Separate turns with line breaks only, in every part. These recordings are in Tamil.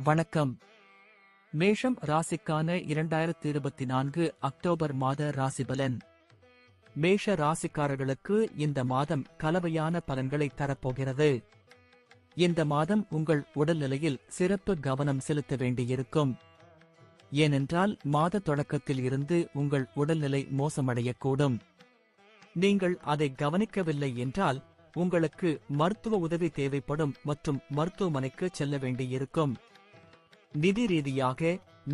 வணக்கம். மேஷம் ராசிக்கான 2024 அக்டோபர் மாத ராசிபலன். மேஷ ராசிக்காரர்களுக்கு இந்த மாதம் கலவையான பலன்களை தரப்போகிறது. இந்த மாதம் உங்கள் உடல்நிலையில் சிறப்பு கவனம் செலுத்த வேண்டியிருக்கும். ஏனென்றால் மாத தொடக்கத்தில் இருந்து உங்கள் உடல்நிலை மோசமடையக்கூடும். நீங்கள் அதை கவனிக்கவில்லை என்றால் உங்களுக்கு மருத்துவ உதவி தேவைப்படும் மற்றும் மருத்துவமனைக்கு செல்ல வேண்டியிருக்கும். நிதி ரீதியாக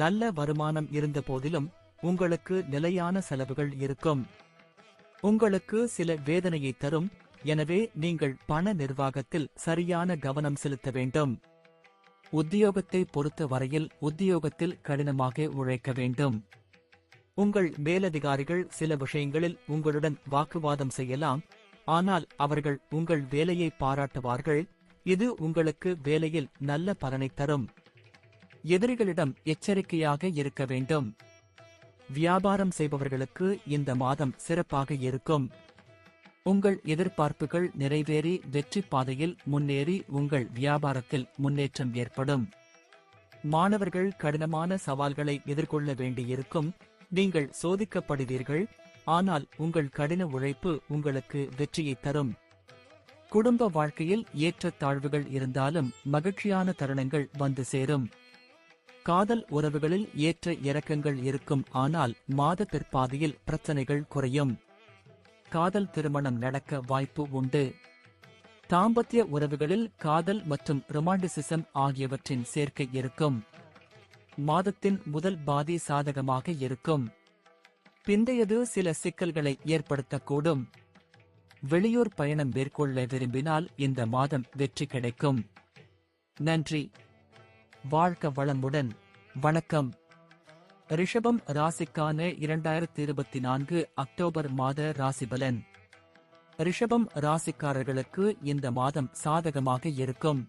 நல்ல வருமானம் இருந்த போதிலும் உங்களுக்கு நிலையான செலவுகள் இருக்கும். உங்களுக்கு சில வேதனையை தரும். எனவே நீங்கள் பண நிர்வாகத்தில் சரியான கவனம் செலுத்த வேண்டும். உத்தியோகத்தை பொறுத்த வரையில் உத்தியோகத்தில் கடினமாக உழைக்க வேண்டும். உங்கள் மேலதிகாரிகள் சில விஷயங்களில் உங்களுடன் வாக்குவாதம் செய்யலாம். ஆனால் அவர்கள் உங்கள் வேலையை பாராட்டுவார்கள். இது உங்களுக்கு வேலையில் நல்ல பலனை தரும். எதிரிகளிடம் எச்சரிக்கையாக இருக்க வேண்டும். வியாபாரம் செய்பவர்களுக்கு இந்த மாதம் சிறப்பாக இருக்கும். உங்கள் எதிர்பார்ப்புகள் நிறைவேறி வெற்றி பாதையில் முன்னேறி உங்கள் வியாபாரத்தில் முன்னேற்றம் ஏற்படும். மாணவர்கள் கடினமான சவால்களை எதிர்கொள்ள வேண்டியிருக்கும். நீங்கள் சோதிக்கப்படுவீர்கள். ஆனால் உங்கள் கடின உழைப்பு உங்களுக்கு வெற்றியை தரும். குடும்ப வாழ்க்கையில் ஏற்றத்தாழ்வுகள் இருந்தாலும் மகிழ்ச்சியான தருணங்கள் வந்து சேரும். காதல் உறவுகளில் ஏற்ற இறக்கங்கள் இருக்கும். ஆனால் மாத பிற்பாதியில் பிரச்சனைகள் குறையும். காதல் திருமணம் நடக்க வாய்ப்பு உண்டு. தாம்பத்திய உறவுகளில் காதல் மற்றும் ரொமான்டிசிசம் ஆகியவற்றின் சேர்க்கை இருக்கும். மாதத்தின் முதல் பாதி சாதகமாக இருக்கும். பிந்தையது சில சிக்கல்களை ஏற்படுத்தக்கூடும். வெளியூர் பயணம் மேற்கொள்ள விரும்பினால் இந்த மாதம் வெற்றி கிடைக்கும். நன்றி. வாழ்க வளமுடன். வணக்கம். ரிஷபம் ராசிக்கான 2024 அக்டோபர் மாத ராசிபலன். ரிஷபம் ராசிக்காரர்களுக்கு இந்த மாதம் சாதகமாக இருக்கும்.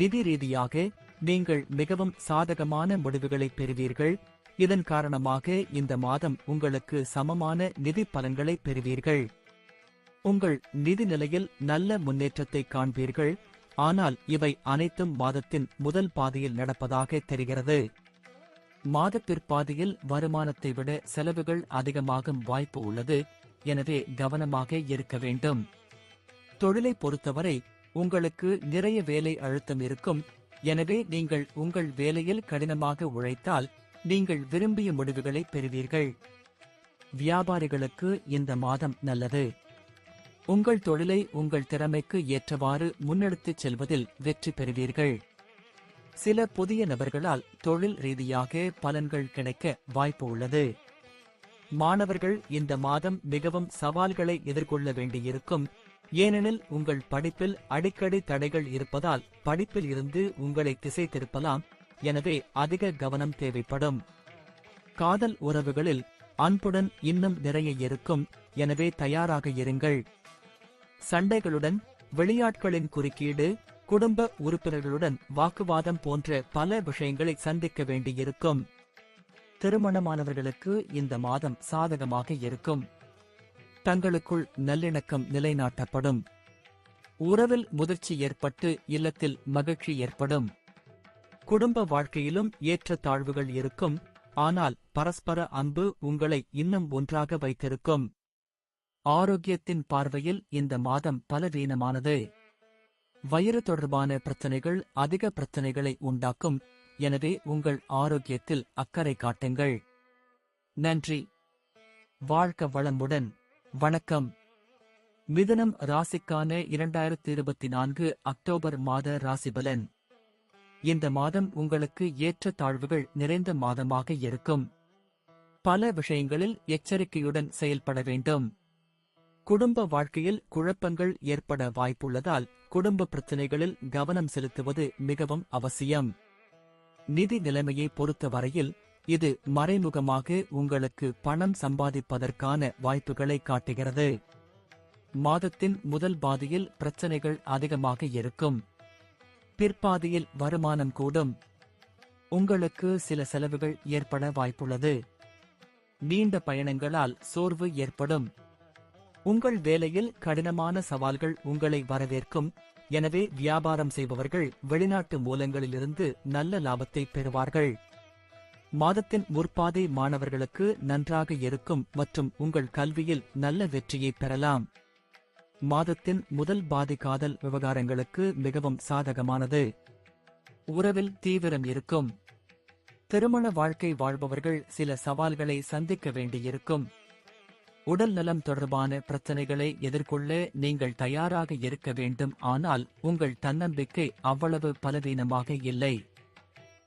நிதி ரீதியாக நீங்கள் மிகவும் சாதகமான முடிவுகளை பெறுவீர்கள். இதன் காரணமாக இந்த மாதம் உங்களுக்கு சமமான நிதி பலன்களை பெறுவீர்கள். உங்கள் நிதி நிலையில் நல்ல முன்னேற்றத்தை காண்பீர்கள். ஆனால் இவை அனைத்தும் மாதத்தின் முதல் பாதியில் நடப்பதாக தெரிகிறது. மாத பிற்பாதியில் வருமானத்தை விட செலவுகள் அதிகமாகும் வாய்ப்பு உள்ளது. எனவே கவனமாக இருக்க வேண்டும். தொழிலை பொறுத்தவரை உங்களுக்கு நிறைய வேலை அழுத்தம் இருக்கும். எனவே நீங்கள் உங்கள் வேலையில் கடினமாக உழைத்தால் நீங்கள் விரும்பிய முடிவுகளை பெறுவீர்கள். வியாபாரிகளுக்கு இந்த மாதம் நல்லது. உங்கள் தொழிலை உங்கள் திறமைக்கு ஏற்றவாறு முன்னெடுத்துச் செல்வதில் வெற்றி பெறுவீர்கள். சில புதிய நபர்களால் தொழில் ரீதியாக பலன்கள் கிடைக்க வாய்ப்பு உள்ளது. மாணவர்கள் இந்த மாதம் மிகவும் சவால்களை எதிர்கொள்ள வேண்டியிருக்கும். ஏனெனில் உங்கள் படிப்பில் அடிக்கடி தடைகள் இருப்பதால் படிப்பில் இருந்து உங்களை திசை திருப்பலாம். எனவே அதிக கவனம் தேவைப்படும். காதல் உறவுகளில் அன்புடன் இன்னும் நிறைய இருக்கும். எனவே தயாராக இருங்கள். சண்டைகளுடன் வெளியாட்களின் குறுக்கீடு, குடும்ப உறுப்பினர்களுடன் வாக்குவாதம் போன்ற பல விஷயங்களை சந்திக்க வேண்டியிருக்கும். திருமணமானவர்களுக்கு இந்த மாதம் சாதகமாக இருக்கும். தங்களுக்குள் நல்லிணக்கம் நிலைநாட்டப்படும். உறவில் முதிர்ச்சி ஏற்பட்டு இல்லத்தில் மகிழ்ச்சி ஏற்படும். குடும்ப வாழ்க்கையிலும் ஏற்ற தாழ்வுகள் இருக்கும். ஆனால் பரஸ்பர அன்பு உங்களை இன்னும் ஒன்றாக வைத்திருக்கும். ஆரோக்கியத்தின் பார்வையில் இந்த மாதம் பலவீனமானது. வயிறு தொடர்பான பிரச்சனைகள் அதிக பிரச்சனைகளை உண்டாக்கும். எனவே உங்கள் ஆரோக்கியத்தில் அக்கறை காட்டுங்கள். நன்றி. வாழ்க வளமுடன். வணக்கம். மிதுனம் ராசிக்கான 2024 அக்டோபர் மாத ராசிபலன். இந்த மாதம் உங்களுக்கு ஏற்ற தாழ்வுகள் நிறைந்த மாதமாக இருக்கும். பல விஷயங்களில் எச்சரிக்கையுடன் செயல்பட வேண்டும். குடும்ப வாழ்க்கையில் குழப்பங்கள் ஏற்பட வாய்ப்புள்ளதால் குடும்ப பிரச்சினைகளில் கவனம் செலுத்துவது மிகவும் அவசியம். நிதி நிலைமையை பொறுத்தவரையில் இது மறைமுகமாக உங்களுக்கு பணம் சம்பாதிப்பதற்கான வாய்ப்புகளை காட்டுகிறது. மாதத்தின் முதல் பாதியில் பிரச்சனைகள் அதிகமாக இருக்கும். பிற்பாதியில் வருமானம் கூடும். உங்களுக்கு சில செலவுகள் ஏற்பட வாய்ப்புள்ளது. நீண்ட பயணங்களால் சோர்வு ஏற்படும். உங்கள் வேலையில் கடினமான சவால்கள் உங்களை வரவேற்கும். எனவே வியாபாரம் செய்பவர்கள் வெளிநாட்டு மூலங்களிலிருந்து நல்ல லாபத்தை பெறுவார்கள். மாதத்தின் முற்பாதை மாணவர்களுக்கு நன்றாக இருக்கும் மற்றும் உங்கள் கல்வியில் நல்ல வெற்றியை பெறலாம். மாதத்தின் முதல் பாதி காதல் விவகாரங்களுக்கு மிகவும் சாதகமானது. உறவில் தீவிரம் இருக்கும். திருமண வாழ்க்கை வாழ்பவர்கள் சில சவால்களை சந்திக்க வேண்டியிருக்கும். உடல் நலம் தொடர்பான பிரச்சனைகளை எதிர்கொள்ள நீங்கள் தயாராக இருக்க வேண்டும். ஆனால் உங்கள் தன்னம்பிக்கை அவ்வளவு பலவீனமாக இல்லை.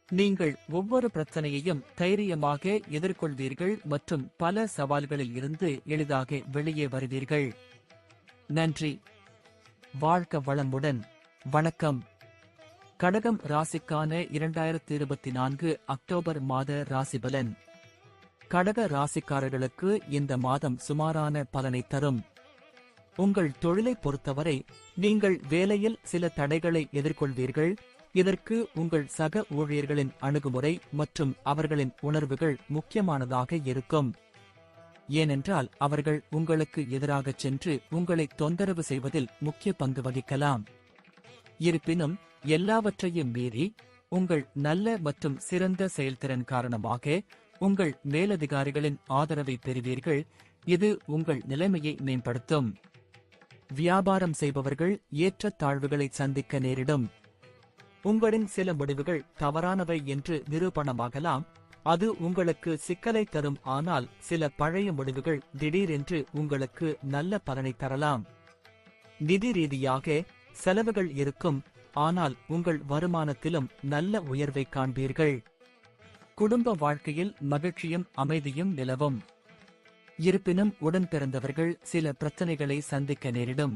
நீங்கள் ஒவ்வொரு பிரச்சனையையும் தைரியமாக எதிர்கொள்வீர்கள் மற்றும் பல சவால்களில் இருந்து எளிதாக வெளியே வருவீர்கள். நன்றி. வாழ்க வளமுடன். வணக்கம். கடகம் ராசிக்கான 2024 அக்டோபர் மாத ராசிபலன். கடக ராசிக்காரர்களுக்கு இந்த மாதம் சுமாரான பலனை தரும். உங்கள் தொழிலை பொறுத்தவரை நீங்கள் வேலையில் சில தடைகளை எதிர்கொள்வீர்கள். இதற்கு உங்கள் சக ஊழியர்களின் அணுகுமுறை மற்றும் அவர்களின் உணர்வுகள் முக்கியமானதாக இருக்கும். ஏனென்றால் அவர்கள் உங்களுக்கு எதிராகச் சென்று உங்களை தொந்தரவு செய்வதில் முக்கிய பங்கு வகிக்கலாம். இருப்பினும் எல்லாவற்றையும் மீறி உங்கள் நல்ல மற்றும் சிறந்த செயல்திறன் காரணமாக உங்கள் மேலதிகாரிகளின் ஆதரவை பெறுவீர்கள். இது உங்கள் நிலைமையை மேம்படுத்தும். வியாபாரம் செய்பவர்கள் ஏற்ற தாழ்வுகளை சந்திக்க நேரிடும். உங்களின் சில முடிவுகள் தவறானவை என்று நிரூபணமாகலாம். அது உங்களுக்கு சிக்கலை தரும். ஆனால் சில பழைய முடிவுகள் திடீரென்று உங்களுக்கு நல்ல பலனை தரலாம். நிதி ரீதியாக செலவுகள் இருக்கும். ஆனால் உங்கள் வருமானத்திலும் நல்ல உயர்வை காண்பீர்கள். குடும்ப வாழ்க்கையில் மகிழ்ச்சியும் அமைதியும் நிலவும். இருப்பினும் உடன் பிறந்தவர்கள் சில பிரச்சனைகளை சந்திக்க நேரிடும்.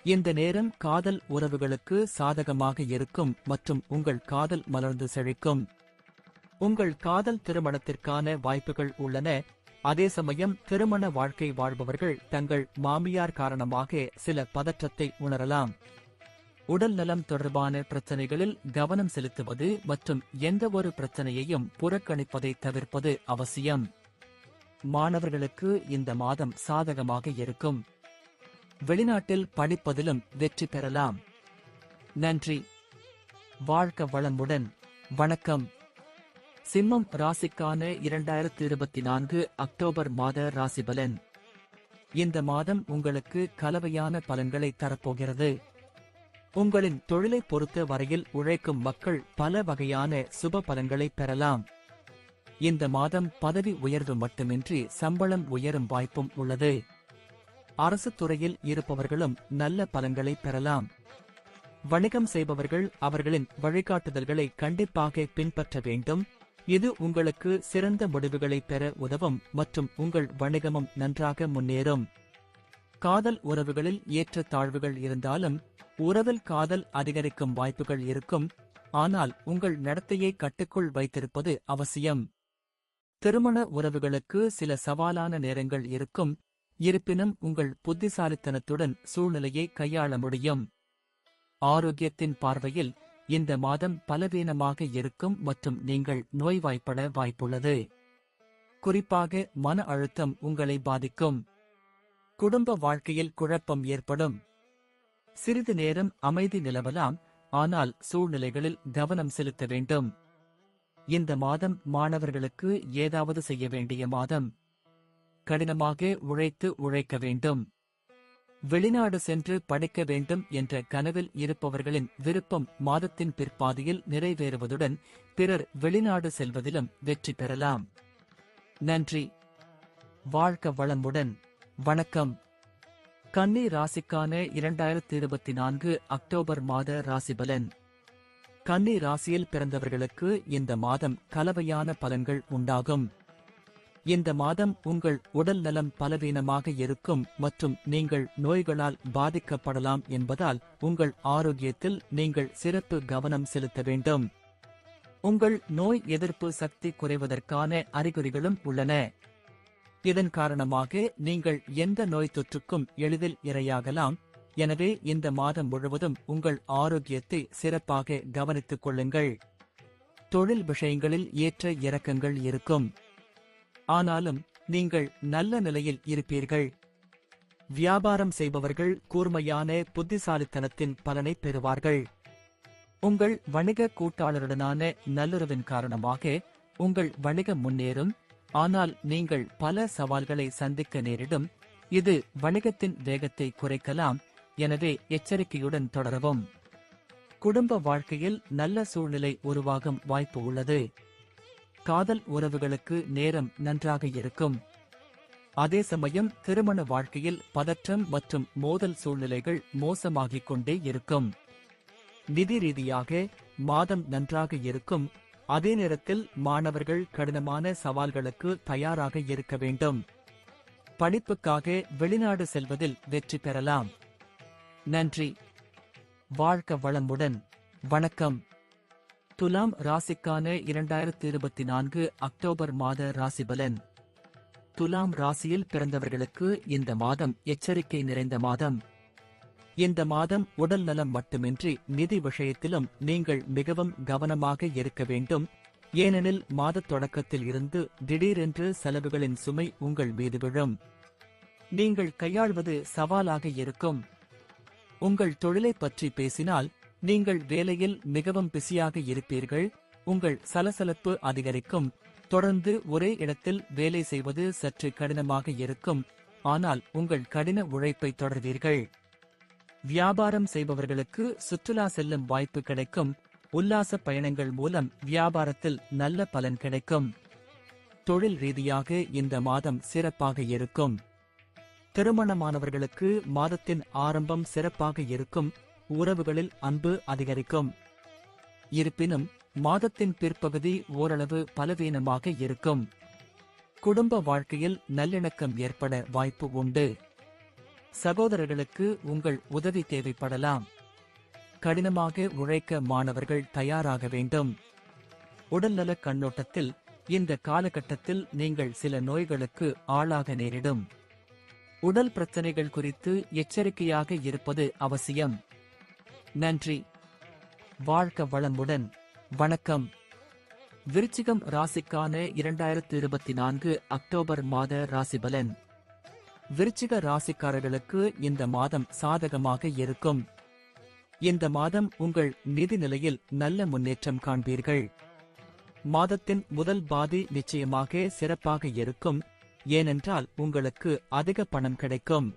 இந்த நேரம் காதல் உறவுகளுக்கு சாதகமாக இருக்கும் மற்றும் உங்கள் காதல் மலர்ந்து செழிக்கும். உங்கள் காதல் திருமணத்திற்கான வாய்ப்புகள் உள்ளன. அதே சமயம் திருமண வாழ்க்கை வாழ்பவர்கள் தங்கள் மாமியார் காரணமாக சில பதற்றத்தை உணரலாம். உடல் நலம் தொடர்பான பிரச்சனைகளில் கவனம் செலுத்துவது மற்றும் எந்தவொரு பிரச்சனையையும் புறக்கணிப்பதை தவிர்ப்பது அவசியம். மாணவர்களுக்கு இந்த மாதம் சாதகமாக இருக்கும். வெளிநாட்டில் படிப்பதிலும் வெற்றி பெறலாம். நன்றி. வாழ்க வளமுடன். வணக்கம். சிம்மம் ராசிக்கான 2024 அக்டோபர் மாத ராசிபலன். இந்த மாதம் உங்களுக்கு கலவையான பலன்களை தரப்போகிறது. உங்களின் தொழிலை பொறுத்த வரையில் உழைக்கும் மக்கள் பல வகையான சுப பலன்களை பெறலாம். இந்த மாதம் பதவி உயர்வு மட்டுமின்றி சம்பளம் உயரும் வாய்ப்பும் உள்ளது. அரசு துறையில் இருப்பவர்களும் நல்ல பலன்களை பெறலாம். வணிகம் செய்பவர்கள் அவர்களின் வழிகாட்டுதல்களை கண்டிப்பாக பின்பற்ற வேண்டும். இது உங்களுக்கு சிறந்த முடிவுகளை பெற உதவும் மற்றும் உங்கள் வணிகமும் நன்றாக முன்னேறும். காதல் உறவுகளில் ஏற்ற தாழ்வுகள் இருந்தாலும் உறவில் காதல் அதிகரிக்கும் வாய்ப்புகள் இருக்கும். ஆனால் உங்கள் நடத்தையை கட்டுக்குள் வைத்திருப்பது அவசியம். திருமண உறவுகளுக்கு சில சவாலான நேரங்கள் இருக்கும். இருப்பினும் உங்கள் புத்திசாலித்தனத்துடன் சூழ்நிலையை கையாள முடியும். ஆரோக்கியத்தின் பார்வையில் இந்த மாதம் பலவீனமாக இருக்கும் மற்றும் நீங்கள் நோய்வாய்ப்பட வாய்ப்புள்ளது. குறிப்பாக மன அழுத்தம் உங்களை பாதிக்கும். குடும்ப வாழ்க்கையில் குழப்பம் ஏற்படும். சிறிது நேரம் அமைதி நிலவலாம். ஆனால் சூழ்நிலைகளில் கவனம் செலுத்த வேண்டும். இந்த மாதம் மாணவர்களுக்கு ஏதாவது செய்ய வேண்டிய மாதம். கடினமாக உழைக்க வேண்டும். வெளிநாடு சென்று படிக்க வேண்டும் என்ற கனவில் இருப்பவர்களின் விருப்பம் மாதத்தின் பிற்பாதியில் நிறைவேறுவதுடன் பிறர் வெளிநாடு செல்வதிலும் வெற்றி பெறலாம். நன்றி. வாழ்க வளமுடன். வணக்கம். கன்னி ராசிக்கான 2024 அக்டோபர் மாத ராசிபலன். கன்னி ராசியில் பிறந்தவர்களுக்கு இந்த மாதம் கலவையான பலன்கள் உண்டாகும். இந்த மாதம் உங்கள் உடல் நலம் பலவீனமாக இருக்கும் மற்றும் நீங்கள் நோய்களால் பாதிக்கப்படலாம் என்பதால் உங்கள் ஆரோக்கியத்தில் நீங்கள் சிறப்பு கவனம் செலுத்த வேண்டும். உங்கள் நோய் எதிர்ப்பு சக்தி குறைவதற்கான அறிகுறிகளும் உள்ளன. இதன் காரணமாக நீங்கள் எந்த நோய் தொற்றுக்கும் எளிதில் இரையாகலாம். எனவே இந்த மாதம் முழுவதும் உங்கள் ஆரோக்கியத்தை சிறப்பாக கவனித்துக் கொள்ளுங்கள். தொழில் விஷயங்களில் ஏற்ற இறக்கங்கள் இருக்கும். ஆனாலும் நீங்கள் நல்ல நிலையில் இருப்பீர்கள். வியாபாரம் செய்பவர்கள் கூர்மையான புத்திசாலித்தனத்தின் பலனை பெறுவார்கள். உங்கள் வணிக கூட்டாளருடனான நல்லுறவின் காரணமாக உங்கள் வணிகம் முன்னேறும். ஆனால் நீங்கள் பல சவால்களை சந்திக்க நேரிடும். இது வணிகத்தின் வேகத்தை குறைக்கலாம். எனவே எச்சரிக்கையுடன் தொடரவும். குடும்ப வாழ்க்கையில் நல்ல சூழ்நிலை உருவாகும் வாய்ப்பு உள்ளது. காதல் உறவுகளுக்கு நேரம் நன்றாக இருக்கும். அதே சமயம் திருமண வாழ்க்கையில் பதற்றம் மற்றும் மோதல் சூழ்நிலைகள் மோசமாகிக் கொண்டே இருக்கும். நிதி ரீதியாக மாதம் நன்றாக இருக்கும். அதே நேரத்தில் மாணவர்கள் கடினமான சவால்களுக்கு தயாராக இருக்க வேண்டும். படிப்புக்காக வெளிநாடு செல்வதில் வெற்றி பெறலாம். நன்றி. வாழ்க வளமுடன். வணக்கம். துலாம் ராசிக்கான 2024 அக்டோபர் மாத ராசிபலன். துலாம் ராசியில் பிறந்தவர்களுக்கு இந்த மாதம் எச்சரிக்கை நிறைந்த மாதம். இந்த மாதம் உடல் நலம் மட்டுமின்றி நிதி விஷயத்திலும் நீங்கள் மிகவும் கவனமாக இருக்க வேண்டும். ஏனெனில் மாதத் தொடக்கத்தில் இருந்து திடீரென்று செலவுகளின் சுமை உங்கள் மீது விழும். நீங்கள் கையாள்வது சவாலாக இருக்கும். உங்கள் தொழிலை பற்றி பேசினால் நீங்கள் வேலையில் மிகவும் பிஸியாக இருப்பீர்கள். உங்கள் சலசலப்பு அதிகரிக்கும். தொடர்ந்து ஒரே இடத்தில் வேலை செய்வது சற்று கடினமாக இருக்கும். ஆனால் உங்கள் கடின உழைப்பை தொடர்வீர்கள். வியாபாரம் செய்பவர்களுக்கு சுற்றுலா செல்லும் வாய்ப்பு கிடைக்கும். உல்லாச பயணங்கள் மூலம் வியாபாரத்தில் நல்ல பலன் கிடைக்கும். தொழில் ரீதியாக இந்த மாதம் சிறப்பாக இருக்கும். திருமணமானவர்களுக்கு மாதத்தின் ஆரம்பம் சிறப்பாக இருக்கும். உறவுகளில் அன்பு அதிகரிக்கும். இருப்பினும் மாதத்தின் பிற்பகுதி ஓரளவு பலவீனமாக இருக்கும். குடும்ப வாழ்க்கையில் நல்லிணக்கம் ஏற்பட வாய்ப்பு உண்டு. சகோதரர்களுக்கு உங்கள் உதவி தேவைப்படலாம். கடினமாக உழைக்க மாணவர்கள் தயாராக வேண்டும். உடல்நல கண்ணோட்டத்தில் இந்த காலகட்டத்தில் நீங்கள் சில நோய்களுக்கு ஆளாக நேரிடும். உடல் பிரச்சனைகள் குறித்து எச்சரிக்கையாக இருப்பது அவசியம். நன்றி. வாழ்க வளமுடன். வணக்கம். விருச்சிகம் ராசிக்கான 2024 அக்டோபர் மாத ராசிபலன். விருச்சிக ராசிக்காரர்களுக்கு இந்த மாதம் சாதகமாக இருக்கும். இந்த மாதம் உங்கள் நிதி நிலையில் நல்ல முன்னேற்றம் காண்பீர்கள். மாதத்தின் முதல் பாதி நிச்சயமாக சிறப்பாக இருக்கும். ஏனென்றால் உங்களுக்கு அதிக பணம் கிடைக்கும்.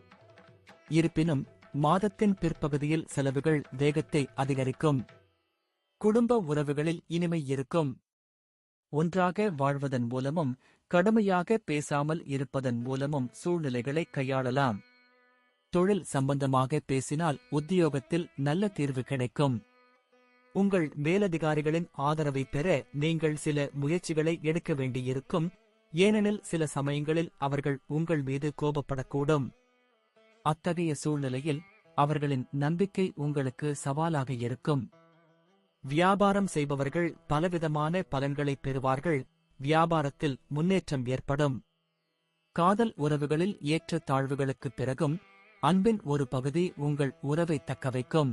இருப்பினும் மாதத்தின் பிற்பகுதியில் செலவுகள் வேகத்தை அதிகரிக்கும். குடும்ப உறவுகளில் இனிமை இருக்கும். ஒன்றாக வாழ்வதன் மூலமும் கடுமையாக பேசாமல் இருப்பதன் மூலமும் சூழ்நிலைகளை கையாளலாம். தொழில் சம்பந்தமாக பேசினால் உத்தியோகத்தில் நல்ல தீர்வு கிடைக்கும். உங்கள் மேலதிகாரிகளின் ஆதரவை பெற நீங்கள் சில முயற்சிகளை எடுக்க வேண்டியிருக்கும். ஏனெனில் சில சமயங்களில் அவர்கள் உங்கள் மீது கோபப்படக்கூடும். அத்தகைய சூழ்நிலையில் அவர்களின் நம்பிக்கை உங்களுக்கு சவாலாக இருக்கும். வியாபாரம் செய்பவர்கள் பலவிதமான பலன்களை பெறுவார்கள். வியாபாரத்தில் முன்னேற்றம் ஏற்படும். காதல் உறவுகளில் ஏற்ற தாழ்வுகளுக்குப் பிறகும் அன்பின் ஒரு பகுதி உங்கள் உறவை தக்கவைக்கும்.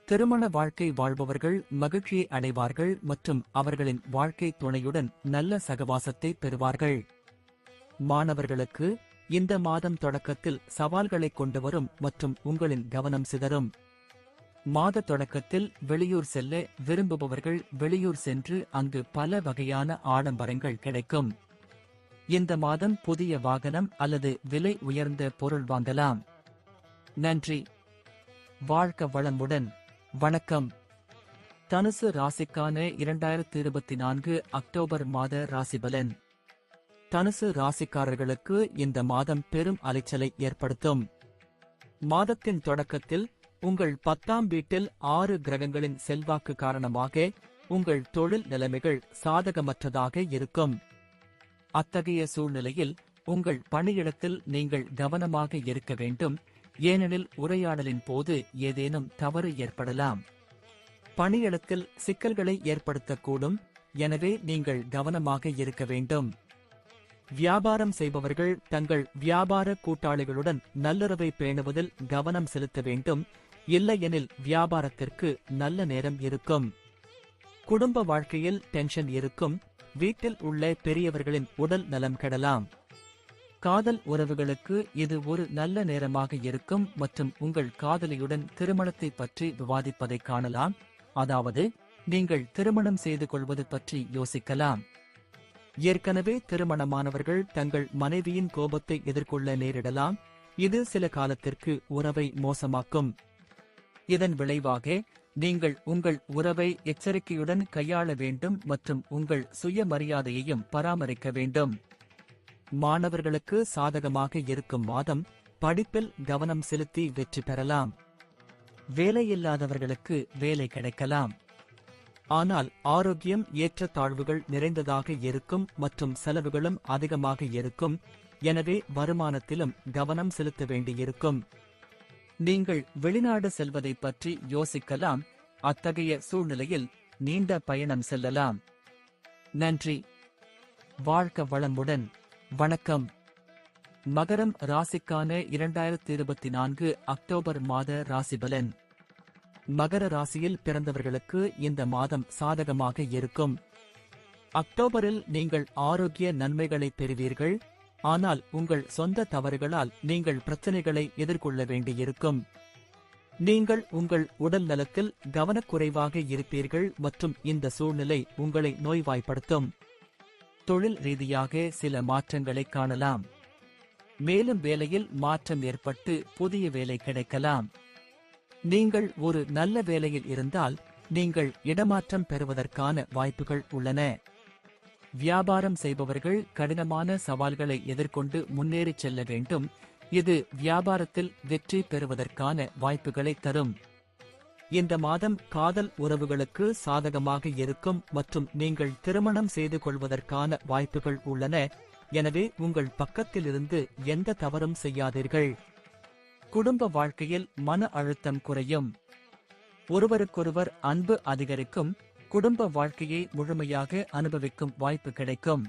திருமண வாழ்க்கை வாழ்பவர்கள் மகிழ்ச்சியை அடைவார்கள் மற்றும் அவர்களின் வாழ்க்கை துணையுடன் நல்ல சகவாசத்தை பெறுவார்கள். மாணவர்களுக்கு இந்த மாதம் தொடக்கத்தில் சவால்களை கொண்டு வரும் மற்றும் உங்களின் கவனம் சிதறும். மாத தொடக்கத்தில் வெளியூர் செல்ல விரும்புபவர்கள் வெளியூர் சென்று அங்கு பல வகையான ஆடம்பரங்கள் கிடைக்கும். இந்த மாதம் புதிய வாகனம் அல்லது விலை உயர்ந்த பொருள் வாங்கலாம். நன்றி. வாழ்க வளமுடன். வணக்கம். தனுசு ராசிக்கான 2024 அக்டோபர் மாத ராசிபலன். தனுசு ராசிக்காரர்களுக்கு இந்த மாதம் பெரும் அலைச்சலை ஏற்படுத்தும். மாதத்தின் தொடக்கத்தில் உங்கள் 10ஆம் வீட்டில் 6 கிரகங்களின் செல்வாக்கு காரணமாக உங்கள் தொழில் நிலைமைகள் சாதகமற்றதாக இருக்கும். அத்தகைய சூழ்நிலையில் உங்கள் பணியிடத்தில் நீங்கள் கவனமாக இருக்க வேண்டும். ஏனெனில் உரையாடலின் போது ஏதேனும் தவறு ஏற்படலாம். பணியிடத்தில் சிக்கல்களை ஏற்படுத்தக்கூடும். எனவே நீங்கள் கவனமாக இருக்க வேண்டும். வியாபாரம் செய்பவர்கள் தங்கள் வியாபார கூட்டாளிகளுடன் நல்லுறவை பேணுவதில் கவனம் செலுத்த வேண்டும். இல்லையெனில் வியாபாரத்திற்கு நல்ல நேரம் இருக்கும். குடும்ப வாழ்க்கையில் டென்ஷன் இருக்கும். வீட்டில் உள்ள பெரியவர்களின் உடல் நலம் கெடலாம். காதல் உறவுகளுக்கு இது ஒரு நல்ல நேரமாக இருக்கும் மற்றும் உங்கள் காதலியுடன் திருமணத்தை பற்றி விவாதிப்பதை காணலாம், அதாவது நீங்கள் திருமணம் செய்து கொள்வது பற்றி யோசிக்கலாம். ஏற்கனவே திருமணமானவர்கள் தங்கள் மனைவியின் கோபத்தை எதிர்கொள்ள நேரிடலாம், இது சில காலத்திற்கு உறவை மோசமாக்கும். இதன் விளைவாக நீங்கள் உங்கள் உறவை எச்சரிக்கையுடன் கையாள வேண்டும் மற்றும் உங்கள் சுயமரியாதையையும் பராமரிக்க வேண்டும். மாணவர்களுக்கு சாதகமாக இருக்கும் மாதம், படிப்பில் கவனம் செலுத்தி வெற்றி பெறலாம். வேலையில்லாதவர்களுக்கு வேலை கிடைக்கலாம். ஆனால் ஆரோக்கியம் ஏற்றத்தாழ்வுகள் நிறைந்ததாக இருக்கும் மற்றும் செலவுகளும் அதிகமாக இருக்கும், எனவே வருமானத்திலும் கவனம் செலுத்த வேண்டியிருக்கும். நீங்கள் வெளிநாடு செல்வதை பற்றி யோசிக்கலாம், அத்தகைய சூழ்நிலையில் நீண்ட பயணம் செல்லலாம். நன்றி. வாழ்க வளமுடன். வணக்கம். மகரம் ராசிக்கான 2024 அக்டோபர் மாத ராசிபலன். மகர ராசியில் பிறந்தவர்களுக்கு இந்த மாதம் சாதகமாக இருக்கும். அக்டோபரில் நீங்கள் ஆரோக்கிய நன்மைகளை பெறுவீர்கள், ஆனால் உங்கள் சொந்த தவறுகளால் நீங்கள் பிரச்சனைகளை எதிர்கொள்ள வேண்டியிருக்கும். நீங்கள் உங்கள் உடல் நலத்தில் கவனக்குறைவாக இருப்பீர்கள் மற்றும் இந்த சூழ்நிலை உங்களை நோய்வாய்ப்படுத்தும். தொழில் ரீதியாக சில மாற்றங்களை காணலாம். மேலும் வேலையில் மாற்றம் ஏற்பட்டு புதிய வேலை கிடைக்கலாம். நீங்கள் ஒரு நல்ல வேலையில் இருந்தால் நீங்கள் இடமாற்றம் பெறுவதற்கான வாய்ப்புகள் உள்ளன. வியாபாரம் செய்பவர்கள் கடினமான சவால்களை எதிர்கொண்டு முன்னேறிச் செல்ல வேண்டும், இது வியாபாரத்தில் வெற்றி பெறுவதற்கான வாய்ப்புகளை தரும். இந்த மாதம் காதல் உறவுகளுக்கு சாதகமாக இருக்கும் மற்றும் நீங்கள் திருமணம் செய்து கொள்வதற்கான வாய்ப்புகள் உள்ளன, எனவே உங்கள் பக்கத்திலிருந்து எந்த தவறும் செய்யாதீர்கள். குடும்ப வாழ்க்கையில் மன அழுத்தம் குறையும். ஒருவருக்கொருவர் அன்பு அதிகரிக்கும், குடும்ப வாழ்க்கையை முழுமையாக அனுபவிக்கும் வாய்ப்பு கிடைக்கும்.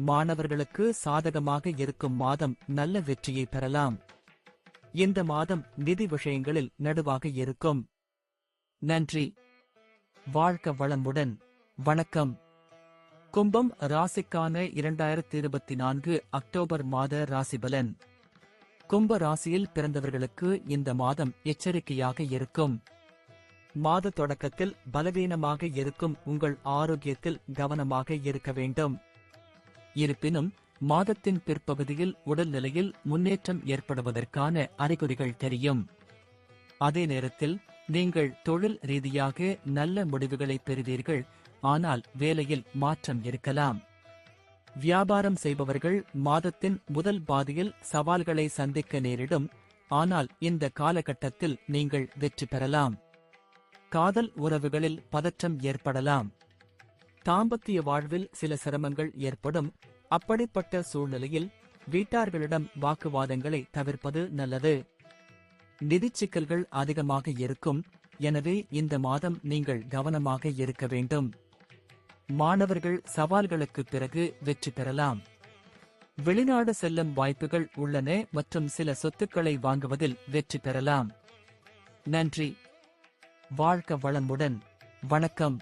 மாணவர்களுக்கு சாதகமாக இருக்கும் மாதம், நல்ல வெற்றியை பெறலாம். இந்த மாதம் நிதி விஷயங்களில் நடுவாக இருக்கும். நன்றி. வாழ்க வளமுடன். வணக்கம். கும்பம் ராசிக்கான 2024 அக்டோபர் மாத ராசிபலன். கும்ப ராசியில் பிறந்தவர்களுக்கு இந்த மாதம் எச்சரிக்கையாக இருக்கும். மாத தொடக்கத்தில் பலவீனமாக இருக்கும் உங்கள் ஆரோக்கியத்தில் கவனமாக இருக்க வேண்டும். இருப்பினும் மாதத்தின் பிற்பகுதியில் உடல்நிலையில் முன்னேற்றம் ஏற்படுவதற்கான அறிகுறிகள் தெரியும். அதே நேரத்தில் நீங்கள் தொழில் ரீதியாக நல்ல முடிவுகளை பெறுவீர்கள், ஆனால் வேலையில் மாற்றம் இருக்கலாம். வியாபாரம் செய்பவர்கள் மாதத்தின் முதல் பாதியில் சவால்களை சந்திக்க நேரிடும், ஆனால் இந்த காலகட்டத்தில் நீங்கள் வெற்றி பெறலாம். காதல் உறவுகளில் பதற்றம் ஏற்படலாம். தாம்பத்திய வாழ்வில் சில சிரமங்கள் ஏற்படும், அப்படிப்பட்ட சூழ்நிலையில் வீட்டார்களிடம் வாக்குவாதங்களை தவிர்ப்பது நல்லது. நிதிச் சிக்கல்கள் அதிகமாக இருக்கும், எனவே இந்த மாதம் நீங்கள் கவனமாக இருக்க வேண்டும். மாணவர்கள் சவால்களுக்கு பிறகு வெற்றி பெறலாம். வெளிநாடு செல்லும் வாய்ப்புகள் உள்ளன மற்றும் சில சொத்துக்களை வாங்குவதில் வெற்றி பெறலாம். நன்றி. வாழ்க வளமுடன். வணக்கம்.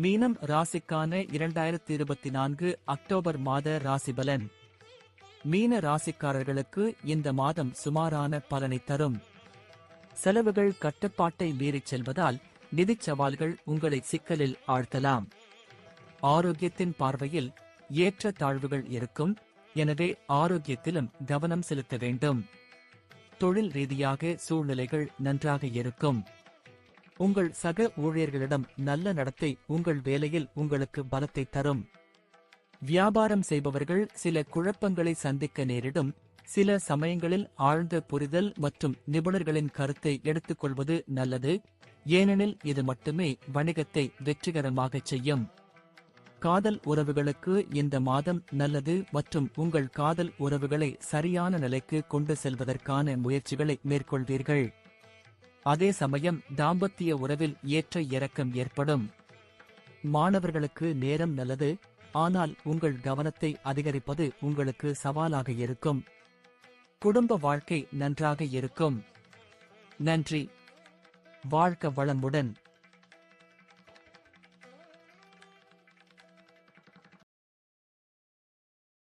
மீனம் ராசிக்கான 2024 அக்டோபர் மாத ராசிபலன். மீன ராசிக்காரர்களுக்கு இந்த மாதம் சுமாரான பலனை தரும். செலவுகள் கட்டுப்பாட்டை மீறிச் செல்வதால் நிதிச் சவால்கள் உங்களை சிக்கலில் ஆழ்த்தலாம். ஆரோக்கியத்தின் பார்வையில் ஏற்ற தாழ்வுகள் இருக்கும், எனவே ஆரோக்கியத்திலும் கவனம் செலுத்த வேண்டும். தொழில் ரீதியாக சூழ்நிலைகள் நன்றாக இருக்கும். உங்கள் சக ஊழியர்களிடம் நல்ல நடத்தை உங்கள் வேலையில் உங்களுக்கு பலத்தை தரும். வியாபாரம் செய்பவர்கள் சில குழப்பங்களை சந்திக்க நேரிடும், சில சமயங்களில் ஆழ்ந்த புரிதல் மற்றும் நிபுணர்களின் கருத்தை எடுத்துக்கொள்வது நல்லது, ஏனெனில் இது மட்டுமே வணிகத்தை வெற்றிகரமாகச் செய்யும். காதல் உறவுகளுக்கு இந்த மாதம் நல்லது மற்றும் உங்கள் காதல் உறவுகளை சரியான நிலைக்கு கொண்டு செல்வதற்கான முயற்சிகளை மேற்கொள்வீர்கள். அதே சமயம் தாம்பத்திய உறவில் ஏற்ற இறக்கம் ஏற்படும். மாணவர்களுக்கு நேரம் நல்லது, ஆனால் உங்கள் கவனத்தை அதிகரிப்பது உங்களுக்கு சவாலாக இருக்கும். குடும்ப வாழ்க்கை நன்றாக இருக்கும். நன்றி. வாழ்க வளமுடன்.